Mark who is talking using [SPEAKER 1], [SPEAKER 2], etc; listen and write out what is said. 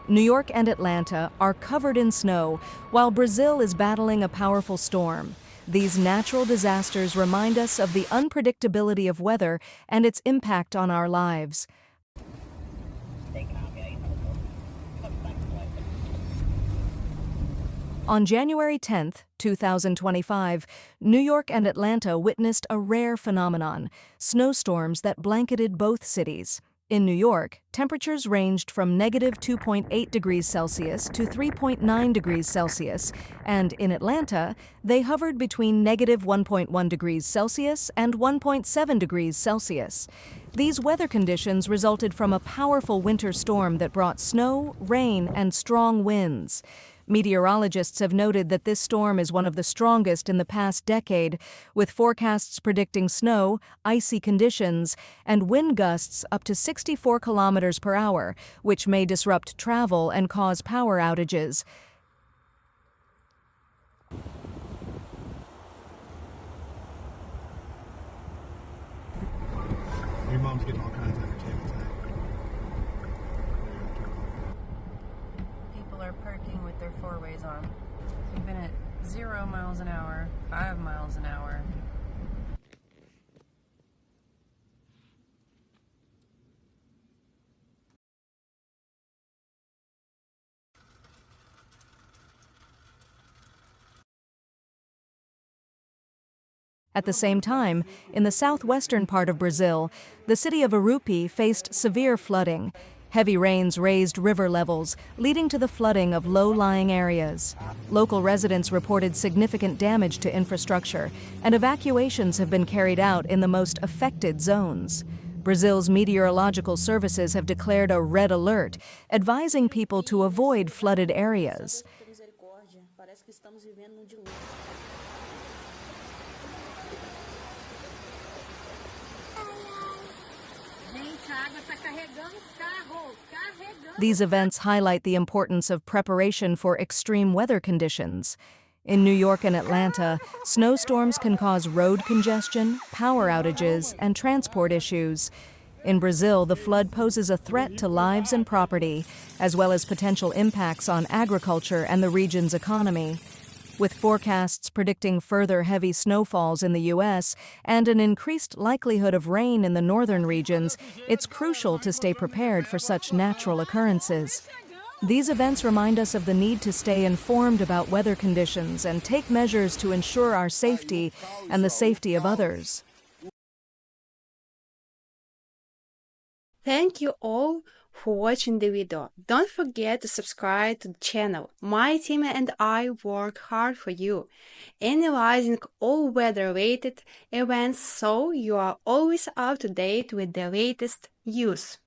[SPEAKER 1] New York and Atlanta are covered in snow, while Brazil is battling a powerful storm. These natural disasters remind us of the unpredictability of weather and its impact on our lives. On January 10, 2025, New York and Atlanta witnessed a rare phenomenon, snowstorms that blanketed both cities. In New York, temperatures ranged from -2.8 degrees Celsius to 3.9 degrees Celsius, and in Atlanta, they hovered between -1.1 degrees Celsius and 1.7 degrees Celsius. These weather conditions resulted from a powerful winter storm that brought snow, rain, and strong winds. Meteorologists have noted that this storm is one of the strongest in the past decade, with forecasts predicting snow, icy conditions, and wind gusts up to 64 kilometers per hour, which may disrupt travel and cause power outages.
[SPEAKER 2] Your mom's getting all kinds of entertainment tonight.
[SPEAKER 3] People are parking with their four-ways on. We've been at 0 miles an hour, 5 miles an hour.
[SPEAKER 1] At the same time, in the southwestern part of Brazil, the city of Irupi faced severe flooding. Heavy rains raised river levels, leading to the flooding of low-lying areas. Local residents reported significant damage to infrastructure, and evacuations have been carried out in the most affected zones. Brazil's meteorological services have declared a red alert, advising people to avoid flooded areas. These events highlight the importance of preparation for extreme weather conditions. In New York and Atlanta, snowstorms can cause road congestion, power outages, and transport issues. In Brazil, the flood poses a threat to lives and property, as well as potential impacts on agriculture and the region's economy. With forecasts predicting further heavy snowfalls in the U.S. and an increased likelihood of rain in the northern regions, it's crucial to stay prepared for such natural occurrences. These events remind us of the need to stay informed about weather conditions and take measures to ensure our safety and the safety of others.
[SPEAKER 4] Thank you all for watching the video. Don't forget to subscribe to the channel. My team and I work hard for you, analyzing all weather-related events so you are always up to date with the latest news.